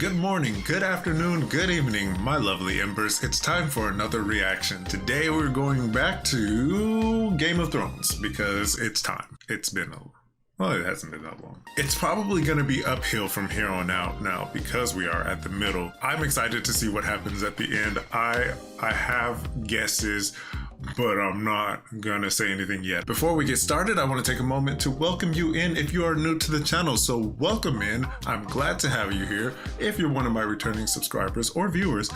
Good morning, good afternoon, good evening, my lovely embers. It's time for another reaction. Today we're going back to Game of Thrones because it's time. It's been well, it hasn't been that long. It's probably going to be uphill from here on out now because we are at the middle. I'm excited to see what happens at the end. I have guesses, but I'm not gonna say anything yet. Before we get started, I want to take a moment to welcome you in if you are new to the channel. So welcome in. I'm glad to have you here. If you're one of my returning subscribers or viewers,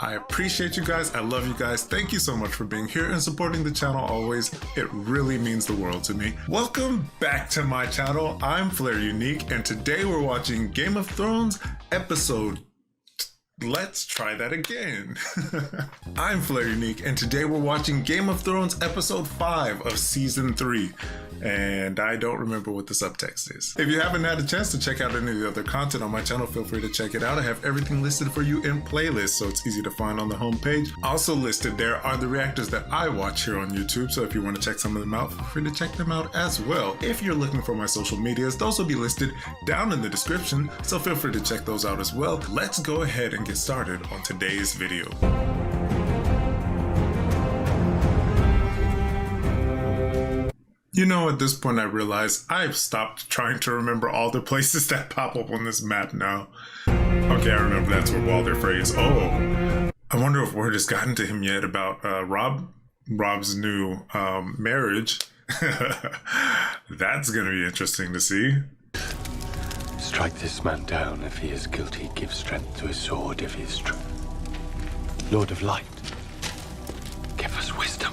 I appreciate you guys. I love you guys. Thank you so much for being here and supporting the channel always. It really means the world to me. Welcome back to my channel. I'm Flair Unique, and today we're watching Game of Thrones episode. Let's try that again. I'm Flair Unique, and today we're watching Game of Thrones episode 5 of season 3. And I don't remember what the subtext is. If you haven't had a chance to check out any of the other content on my channel, feel free to check it out. I have everything listed for you in playlists, so it's easy to find on the homepage. Also listed there are the reactors that I watch here on YouTube, so if you want to check some of them out, feel free to check them out as well. If you're looking for my social medias, those will be listed down in the description, so feel free to check those out as well. Let's go ahead and get started on today's video. You know, at this point I realize I've stopped trying to remember all the places that pop up on this map now. Okay, I remember that's where Walder Frey is. Oh, I wonder if word has gotten to him yet about Robb's new marriage. That's gonna be interesting to see. Strike this man down if he is guilty. Give strength to his sword if he is true. Lord of Light, give us wisdom.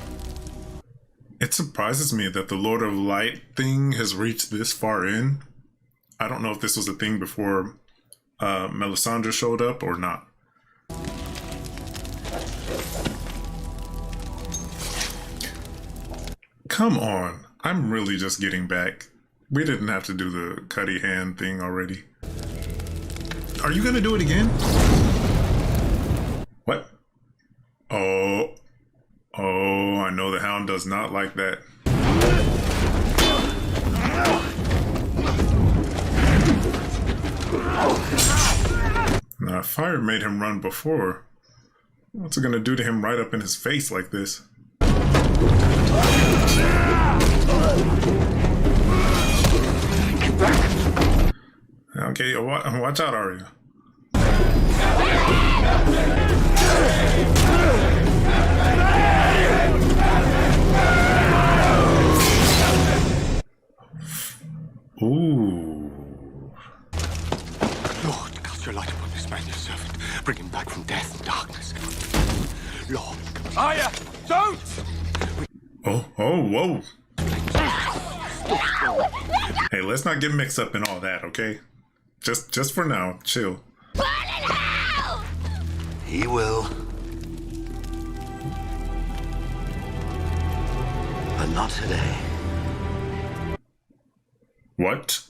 It surprises me that the Lord of Light thing has reached this far in. I don't know if this was a thing before Melisandre showed up or not. Come on, I'm really just getting back. We didn't have to do the cutty hand thing already. Are you gonna do it again? What? Oh, I know the Hound does not like that. Now, fire made him run before. What's it gonna do to him right up in his face like this? Okay, watch out, Arya. Ooh. Lord, cast your light upon this man, your servant. Bring him back from death and darkness. Lord, Arya, don't! Whoa. Hey, let's not get mixed up in all that, okay? Just for now, chill. He will. But not today. What?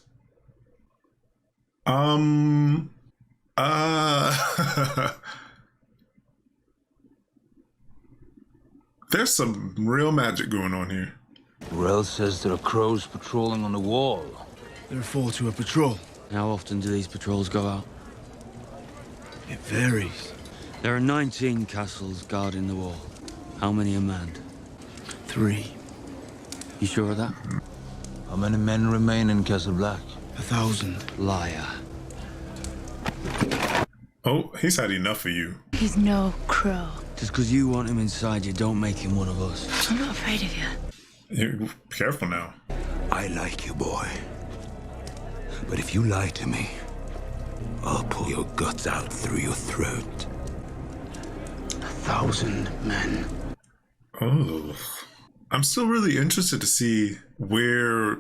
There's some real magic going on here. Tyrells says there are crows patrolling on the wall. There are 4 to a patrol. How often do these patrols go out? It varies. There are 19 castles guarding the wall. How many are manned? 3. You sure of that? How many men remain in Castle Black? 1,000. Liar. Oh, he's had enough of you. He's no crow. Just because you want him inside you, don't make him one of us. I'm not afraid of you. Be careful now. I like you, boy. But if you lie to me, I'll pull your guts out through your throat. 1,000 men. Oh. I'm still really interested to see where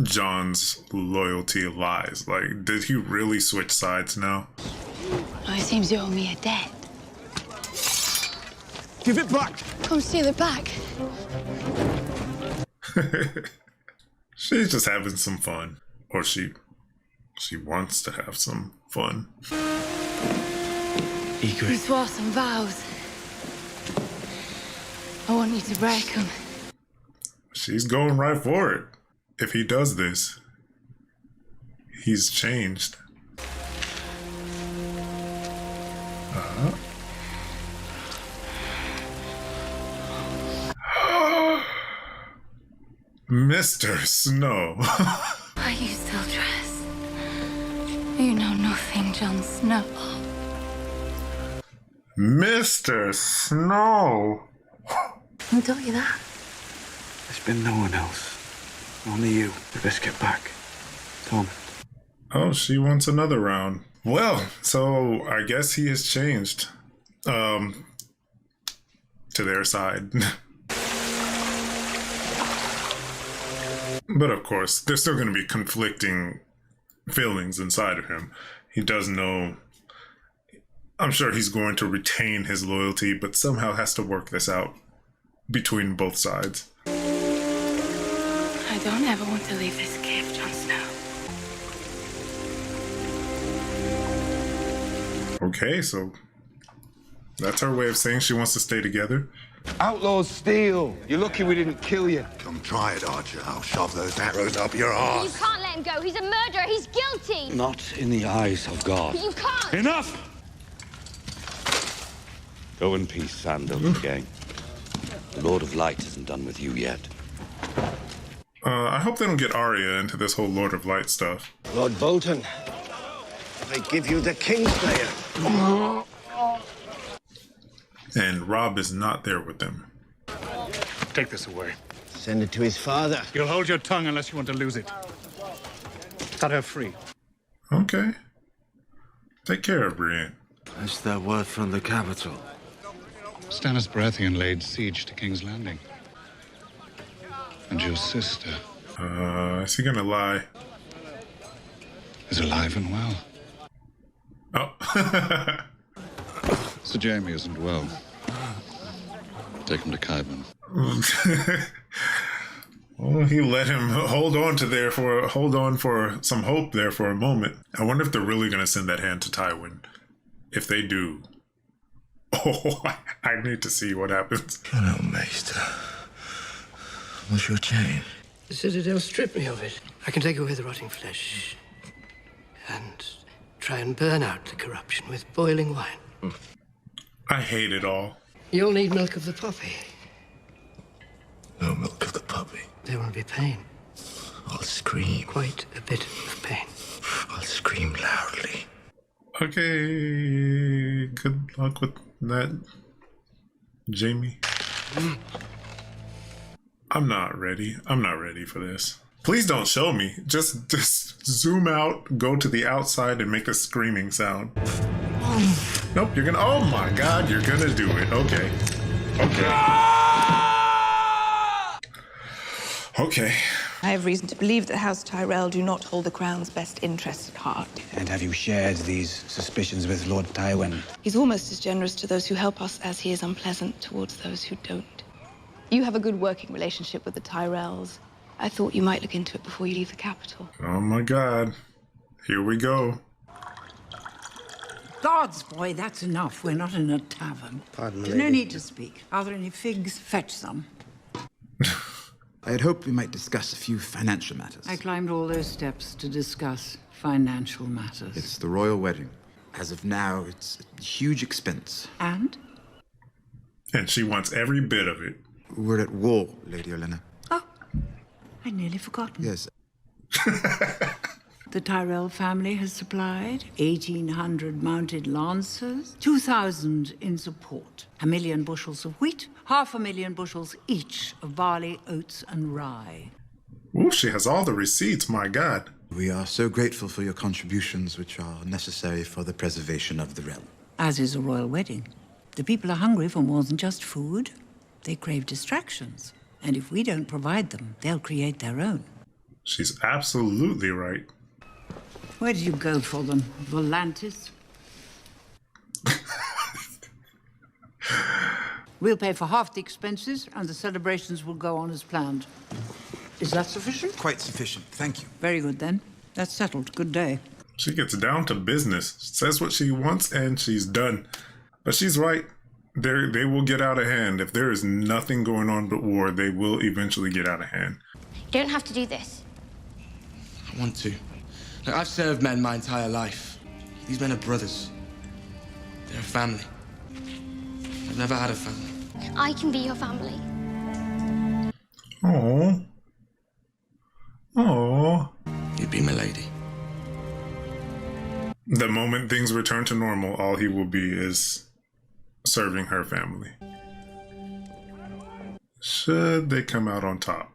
Jon's loyalty lies. Like, did he really switch sides now? Oh, it seems you owe me a debt. Give it back! Come steal it back. She's just having some fun. Or she wants to have some fun. Egret. You swore some vows. I want you to break them. She's going right for it. If he does this, he's changed. Mr. Snow. Are you still dressed? You know nothing, Jon Snow. Mr. Snow. Who taught you that? There's been no one else. Only you. We best get back. Tom. Oh, she wants another round. Well, so I guess he has changed. To their side. But of course, there's still going to be conflicting feelings inside of him. He does know. I'm sure he's going to retain his loyalty, but somehow has to work this out between both sides. I don't ever want to leave this cave, Jon Snow. Okay, so that's her way of saying she wants to stay together. Outlaws steal. You're lucky we didn't kill you. Come try it, Archer. I'll shove those arrows up your You arse. can't let him go. He's a murderer. He's guilty. Not in the eyes of God. You can't. Enough! Go in peace, Sandal, gang. The Lord of Light isn't done with you yet. I hope they don't get Arya into this whole Lord of Light stuff. Lord Bolton, I give you the Kingslayer. And Robb is not there with them. Take this away. Send it to his father. You'll hold your tongue unless you want to lose it. Cut her free. Okay. Take care of Brienne. Is there word from the capital? Stannis Baratheon laid siege to King's Landing. And your sister Is he gonna lie? is alive and well. Oh. Sir Jaime isn't well. Take him to Kaiban. Well, he let him hold on for some hope there for a moment. I wonder if they're really gonna send that hand to Tywin. If they do, oh, I need to see what happens. Hello, Maester. What's your chain? The Citadel stripped me of it. I can take away the rotting flesh and try and burn out the corruption with boiling wine. I hate it all. You'll need milk of the poppy. No milk of the puppy. There will be pain. I'll scream. Quite a bit of pain. I'll scream loudly. Okay, good luck with that, Jamie. I'm not ready. I'm not ready for this. Please don't show me. Just zoom out, go to the outside, and make a screaming sound. Nope, you're gonna. Oh my God, you're gonna do it. Okay. Okay. Okay. I have reason to believe that House Tyrell do not hold the Crown's best interests at heart. And have you shared these suspicions with Lord Tywin? He's almost as generous to those who help us as he is unpleasant towards those who don't. You have a good working relationship with the Tyrells. I thought you might look into it before you leave the capital. Oh my God. Here we go. Gods, boy, that's enough. We're not in a tavern. Pardon me, There's no lady. need to speak. Are there any figs? Fetch some. I had hoped we might discuss a few financial matters. I climbed all those steps to discuss financial matters. It's the royal wedding. As of now, it's a huge expense. And? And she wants every bit of it. We're at war, Lady Olenna. Oh, I'd nearly forgotten. Yes. The Tyrell family has supplied 1,800 mounted lancers, 2,000 in support, 1,000,000 bushels of wheat, 500,000 bushels each of barley, oats, and rye. Ooh, she has all the receipts, my God. We are so grateful for your contributions, which are necessary for the preservation of the realm. As is a royal wedding. The people are hungry for more than just food. They crave distractions. And if we don't provide them, they'll create their own. She's absolutely right. Where did you go for them? Volantis? We'll pay for half the expenses, and the celebrations will go on as planned. Is that sufficient? Quite sufficient, thank you. Very good, then. That's settled. Good day. She gets down to business, says what she wants, and she's done. But she's right. They will get out of hand. If there is nothing going on but war, they will eventually get out of hand. You don't have to do this. I want to. Look, I've served men my entire life. These men are brothers. They're family. I've never had a family. I can be your family. Oh. Oh. You'd be my lady. The moment things return to normal, all he will be is serving her family. Should they come out on top?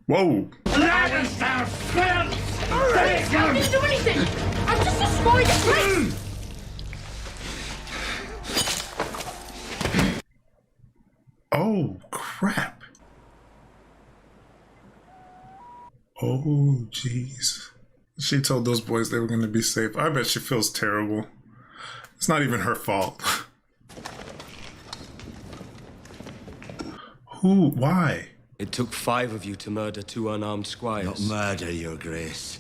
Whoa! I didn't do anything! I'm just destroying the place! Oh, crap. Oh, jeez. She told those boys they were going to be safe. I bet she feels terrible. It's not even her fault. Who? Why? It took 5 of you to murder 2 unarmed squires. Not murder, Your Grace.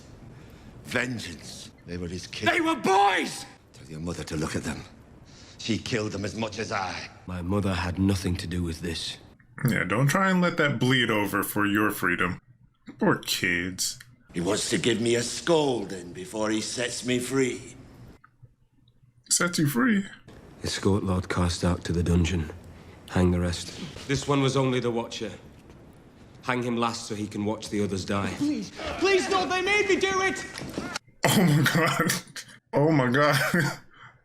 Vengeance. They were his kids. They were boys! Tell your mother to look at them. She killed them as much as I. My mother had nothing to do with this. Yeah, don't try and let that bleed over for your freedom. Poor kids. He wants to give me a scolding before he sets me free. Sets you free? Escort Lord Stark to the dungeon. Hang the rest. This one was only the Watcher. Hang him last so he can watch the others die. Please, please, Lord, they made me do it! Oh my god. Oh my god.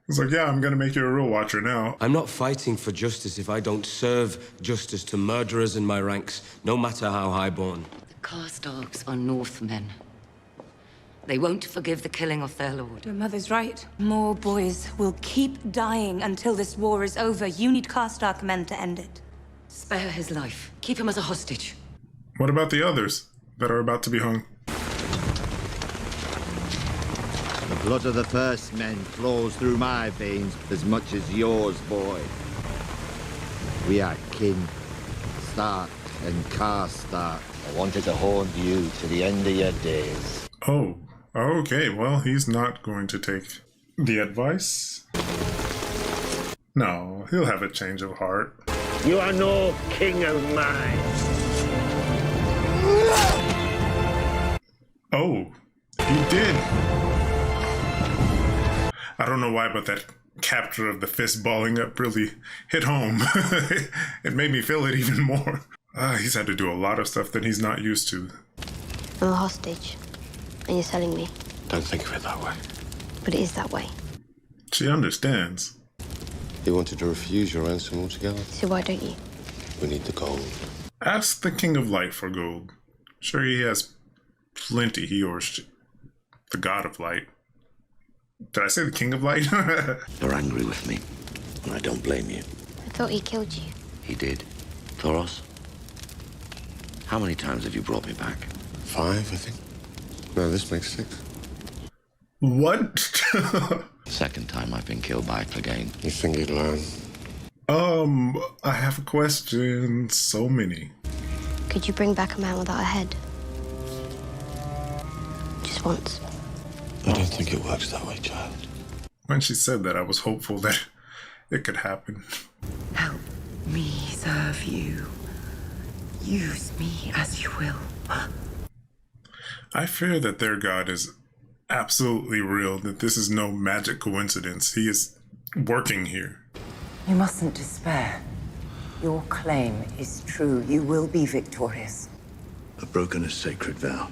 It's like, yeah, I'm gonna make you a real Watcher now. I'm not fighting for justice if I don't serve justice to murderers in my ranks, no matter how highborn. The Karstarks are Northmen. They won't forgive the killing of their lord. Your mother's right. More boys will keep dying until this war is over. You need Karstark men to end it. Spare his life. Keep him as a hostage. What about the others that are about to be hung? The blood of the first men flows through my veins as much as yours, boy. We are kin, Stark and Karstark. I wanted to haunt you to the end of your days. Oh, okay. Well, he's not going to take the advice. No, he'll have a change of heart. You are no king of mine. Oh, he did. I don't know why, but that capture of the fist balling up really hit home. It made me feel it even more. He's had to do a lot of stuff that he's not used to. I'm a hostage, and you're selling me. Don't think of it that way. But it is that way. She understands. He wanted to refuse your ransom altogether. So why don't you? We need the gold. Ask the King of Light for gold. Sure, he has plenty. He or she, the God of Light. Did I say the King of Light? You're angry with me, and I don't blame you. I thought he killed you. He did. Thoros, how many times have you brought me back? 5, I think. No, this makes 6. What? Second time I've been killed by a Clegane. You think you'd learn? I have a question. So many. Could you bring back a man without a head? Just once. I don't think it works that way, child. When she said that, I was hopeful that it could happen. Help me serve you. Use me as you will. I fear that their God is absolutely real, that this is no magic coincidence. He is working here. You mustn't despair. Your claim is true. You will be victorious. I've broken a sacred vow.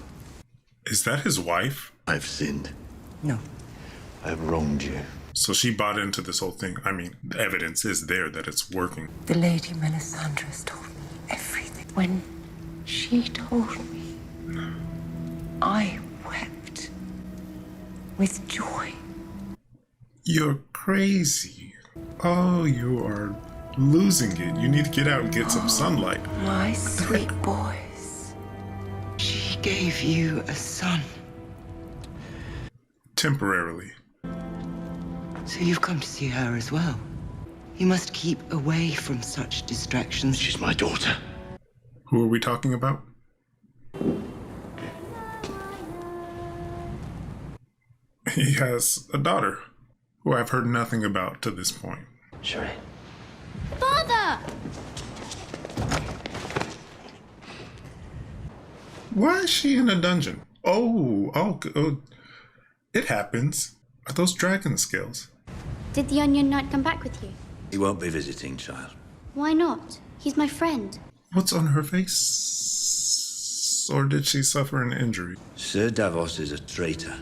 Is that his wife? I've sinned. No. I've wronged you. So she bought into this whole thing. I mean, the evidence is there that it's working. The Lady Melisandre's told me everything. When she told me, I wept with joy. You're crazy. Oh, you are losing it. You need to get out and get some sunlight. My sweet boys. She gave you a son. Temporarily. So you've come to see her as well. You must keep away from such distractions. She's my daughter. Who are we talking about? He has a daughter who I've heard nothing about to this point. Sure. Father! Why is she in a dungeon? Oh, it happens. Are those dragon scales? Did the Onion Knight come back with you? He won't be visiting, child. Why not? He's my friend. What's on her face? Or did she suffer an injury? Sir Davos is a traitor.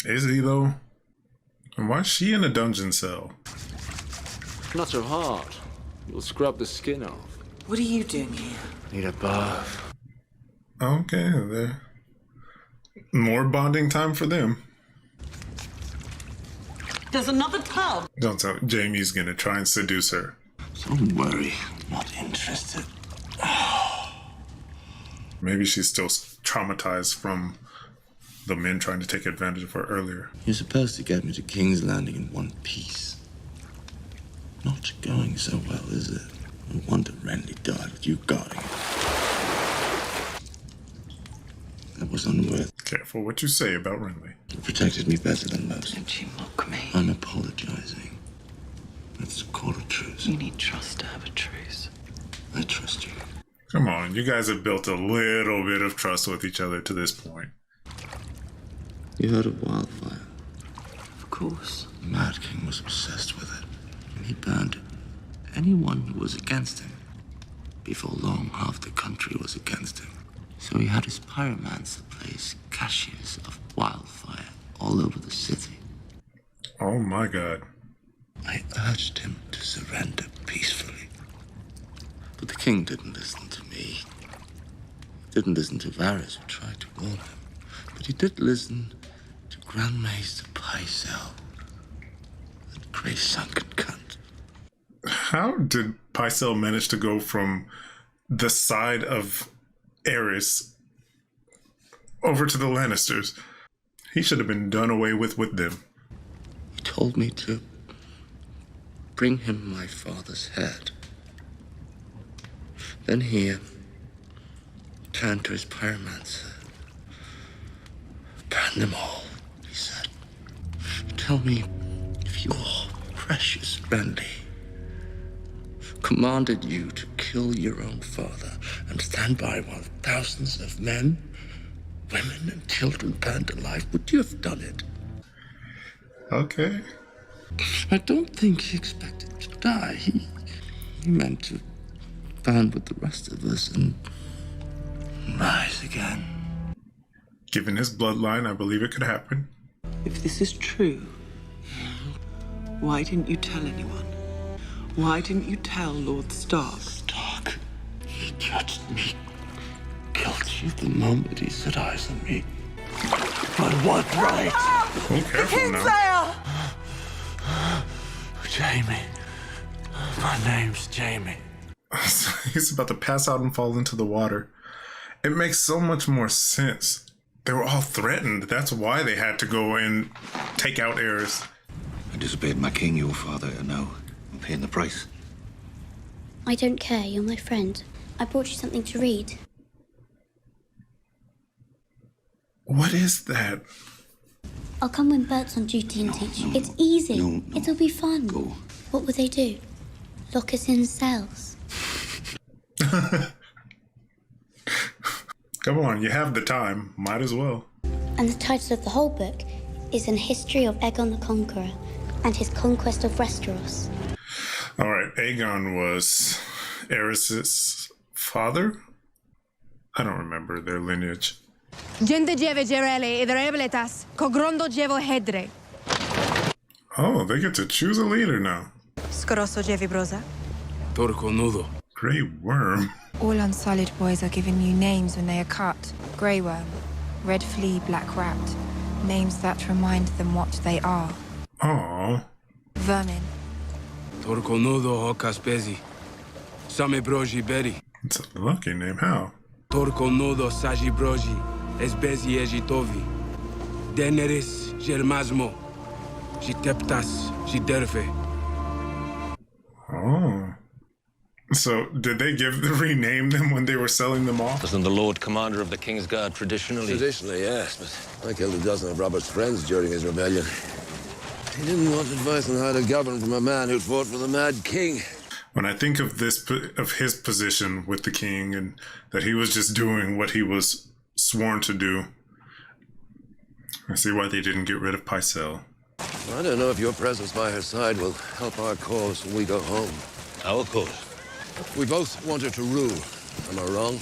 Is he, though? And why is she in a dungeon cell? Not so hard. You'll scrub the skin off. What are you doing here? Need a bath. Okay, there. More bonding time for them. There's another tub. Don't tell Jaime's gonna try and seduce her. Don't worry, not interested. Maybe she's still traumatized from the men trying to take advantage of her earlier. You're supposed to get me to King's Landing in one piece. Not going so well, is it? No wonder Renly died with you guarding it. That was unworthy. Careful what you say about Renly. You protected me better than most. Don't you mock me? I'm apologizing. Let's call a truce. You need trust to have a truce. I trust you. Come on, you guys have built a little bit of trust with each other to this point. You heard of wildfire? Of course. The Mad King was obsessed with it, and he burned anyone who was against him. Before long, half the country was against him. So he had his pyromancer place caches of wildfire all over the city. Oh my god. I urged him to surrender peacefully. But the king didn't listen to me. He didn't listen to Varys, who tried to warn him. But he did listen to Grand Maester Pycelle, that grey sunken cunt. How did Pycelle manage to go from the side of Aerys over to the Lannisters? He should have been done away with them. He told me to bring him my father's head. Then he turned to his pyromancer. Burn them all, he said. Tell me if your precious Renly commanded you to kill your own father and stand by while thousands of men, women, and children burned alive, would you have done it? Okay. I don't think he expected to die. He meant to burn with the rest of us and rise again. Given his bloodline, I believe it could happen. If this is true, why didn't you tell anyone? Why didn't you tell Lord Stark? Stark? He judged me guilty the moment he set eyes on me. But what right? Oh, careful now. Jaime. My name's Jaime. He's about to pass out and fall into the water. It makes so much more sense. They were all threatened. That's why they had to go and take out Aerys. I disobeyed my king, your father, and now I'm paying the price. I don't care. You're my friend. I brought you something to read. What is that? I'll come when Bert's on duty and teach you. It's easy. It'll be fun. Go. What would they do? Lock us in cells? Come on, you have the time. Might as well. And the title of the whole book is An History of Aegon the Conqueror and his conquest of Westeros. All right, Aegon was Aerys' father? I don't remember their lineage. Oh, they get to choose a leader now. Grey Worm. All unsullied boys are given new names when they are cut. Grey Worm, Red Flea, Black Rat. Names that remind them what they are. Aww. Vermin. Torconudo Hocaspezi. Same broji beri. It's a lucky name. How? Torconudo saji broji. Esbezi ejitovi. Daenerys germasmo. Jiteptas jiderfe. Oh. So, did they rename them when they were selling them off? Wasn't the Lord Commander of the Kingsguard traditionally? Traditionally, yes, but I killed a dozen of Robert's friends during his rebellion. He didn't want advice on how to govern from a man who'd fought for the Mad King. When I think of his position with the king and that he was just doing what he was sworn to do, I see why they didn't get rid of Pycelle. I don't know if your presence by her side will help our cause when we go home. Our cause? We both want her to rule. Am I wrong?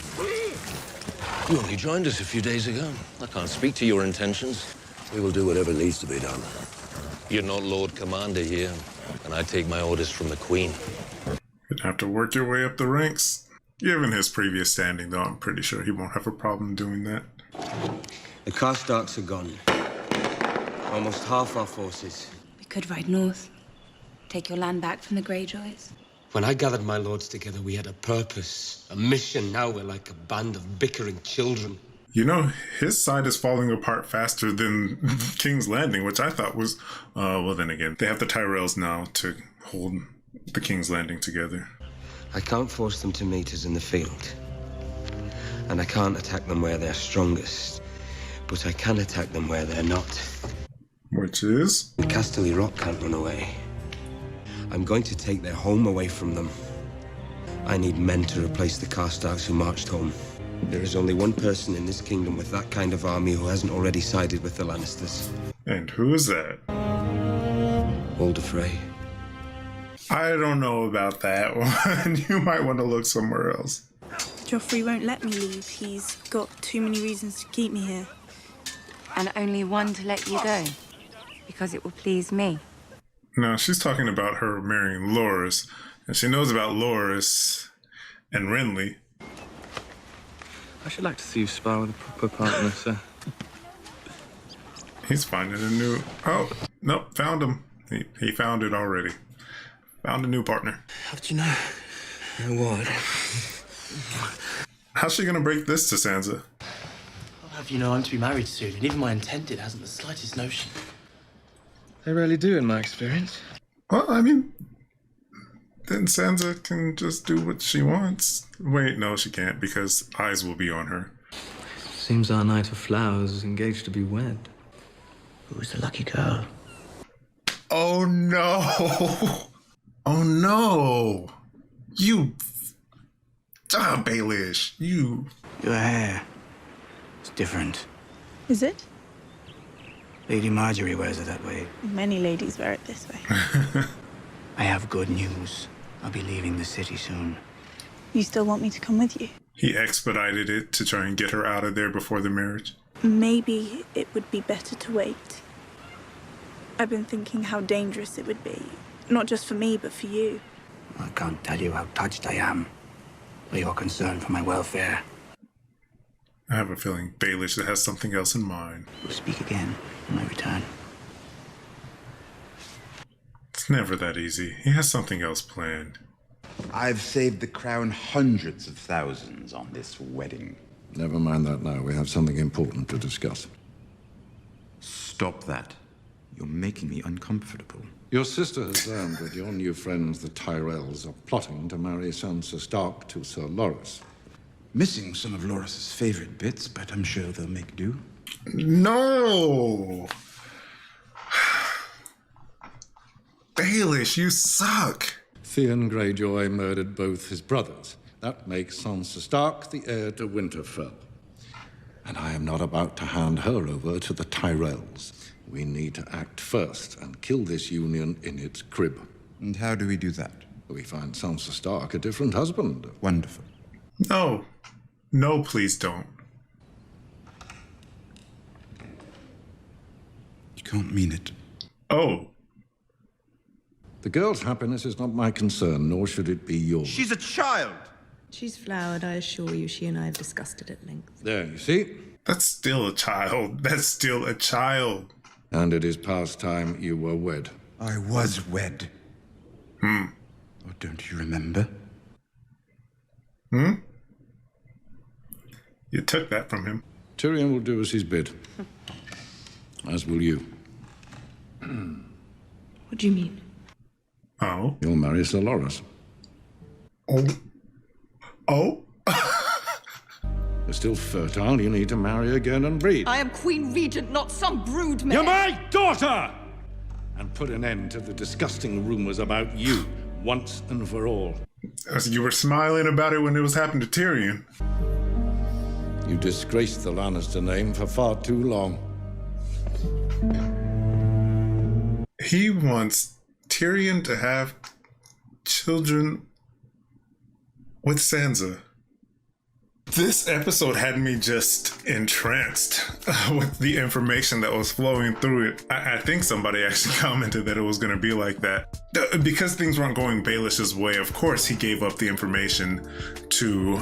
You only joined us a few days ago. I can't speak to your intentions. We will do whatever needs to be done. You're not Lord Commander here, and I take my orders from the Queen. You'd have to work your way up the ranks. Given his previous standing, though, I'm pretty sure he won't have a problem doing that. The Karstarks are gone. Almost half our forces. We could ride north. Take your land back from the Greyjoys. When I gathered my lords together, we had a purpose, a mission. Now we're like a band of bickering children. You know, his side is falling apart faster than King's Landing, which I thought was... well, then again, they have the Tyrells now to hold the King's Landing together. I can't force them to meet us in the field. And I can't attack them where they're strongest. But I can attack them where they're not. Which is? The Casterly Rock can't run away. I'm going to take their home away from them. I need men to replace the Karstarks who marched home. There is only one person in this kingdom with that kind of army who hasn't already sided with the Lannisters. And who is that? Walder Frey. I don't know about that one. You might want to look somewhere else. Joffrey won't let me leave. He's got too many reasons to keep me here. And only one to let you go. Because it will please me. No, she's talking about her marrying Loras. And she knows about Loras and Renly. I should like to see you spar with a proper partner, sir. He's finding a new... Oh, nope, found him. He found it already. Found a new partner. How did you know? What? How's she gonna break this to Sansa? I'll have you know I'm to be married soon, and even my intended hasn't the slightest notion. They rarely do, in my experience. Well, I mean... Then Sansa can just do what she wants. Wait, no, she can't, because eyes will be on her. Seems our Knight of Flowers is engaged to be wed. Who's the lucky girl? Oh, no! Oh, no! You... Baelish, you... Your hair. It's different. Is it? Lady Marjorie wears it that way. Many ladies wear it this way. I have good news. I'll be leaving the city soon. You still want me to come with you? He expedited it to try and get her out of there before the marriage. Maybe it would be better to wait. I've been thinking how dangerous it would be. Not just for me, but for you. I can't tell you how touched I am by your concern for my welfare. I have a feeling Baelish has something else in mind. We'll speak again when I return. It's never that easy. He has something else planned. I've saved the crown hundreds of thousands on this wedding. Never mind that now. We have something important to discuss. Stop that. You're making me uncomfortable. Your sister has learned that your new friends, the Tyrells, are plotting to marry Sansa Stark to Sir Loras. Missing some of Loras's favorite bits, but I'm sure they'll make do. No! Baelish, you suck! Theon Greyjoy murdered both his brothers. That makes Sansa Stark the heir to Winterfell. And I am not about to hand her over to the Tyrells. We need to act first and kill this union in its crib. And how do we do that? We find Sansa Stark a different husband. Wonderful. No. No, please don't. You can't mean it. Oh. The girl's happiness is not my concern, nor should it be yours. She's a child! She's flowered, I assure you. She and I have discussed it at length. There, you see? That's still a child. That's still a child. And it is past time you were wed. I was wed. Oh, don't you remember? You took that from him. Tyrion will do as he's bid. As will you. What do you mean? Oh? You'll marry Sir Loras. Oh? Oh? You're still fertile. You need to marry again and breed. I am Queen Regent, not some brood mare. You're my daughter! And put an end to the disgusting rumors about you once and for all. You were smiling about it when it was happening to Tyrion. You disgraced the Lannister name for far too long. He wants Tyrion to have children with Sansa. This episode had me just entranced with the information that was flowing through it. I think somebody actually commented that it was going to be like that. Because things weren't going Baelish's way, of course he gave up the information to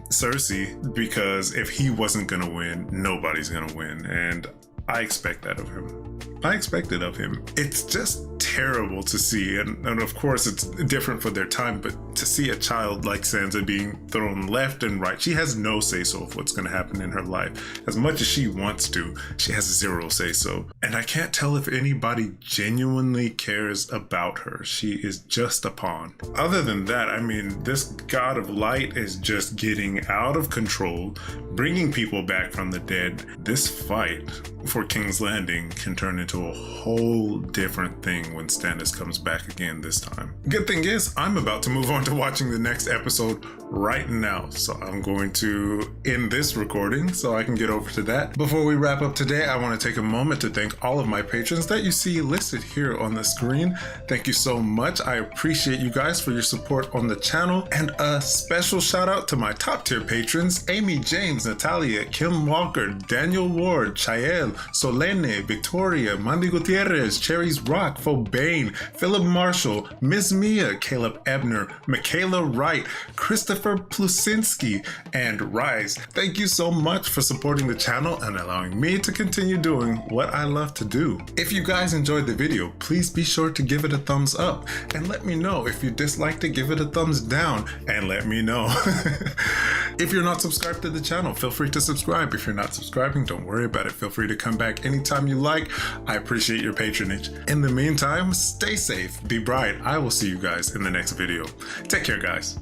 Cersei, because if he wasn't going to win, nobody's going to win. And I expect that of him. I expect it of him. It's just terrible to see, and of course it's different for their time, but to see a child like Sansa being thrown left and right, she has no say-so of what's going to happen in her life. As much as she wants to, she has zero say-so. And I can't tell if anybody genuinely cares about her. She is just a pawn. Other than that, I mean, this God of Light is just getting out of control, bringing people back from the dead. This fight for King's Landing can turn into a whole different thing when Stannis comes back again this time. Good thing is, I'm about to move on to watching the next episode right now, so I'm going to end this recording so I can get over to that. Before we wrap up today, I want to take a moment to thank all of my patrons that you see listed here on the screen. Thank you so much. I appreciate you guys for your support on the channel, and a special shout out to my top tier patrons: Amy James, Natalia, Kim Walker, Daniel Ward, Chael, Solene, Victoria, Mandy Gutierrez, Cherries Rock, Fobane, Philip Marshall, Miss Mia, Caleb Ebner, Michaela Wright, Christopher Plusinski, and Rise. Thank you so much for supporting the channel and allowing me to continue doing what I love to do. If you guys enjoyed the video, please be sure to give it a thumbs up, and let me know if you disliked it. Give it a thumbs down and let me know. If you're not subscribed to the channel, feel free to subscribe. If you're not subscribing, don't worry about it. Feel free to come back anytime you like. I appreciate your patronage. In the meantime, stay safe, be bright. I will see you guys in the next video. Take care, guys.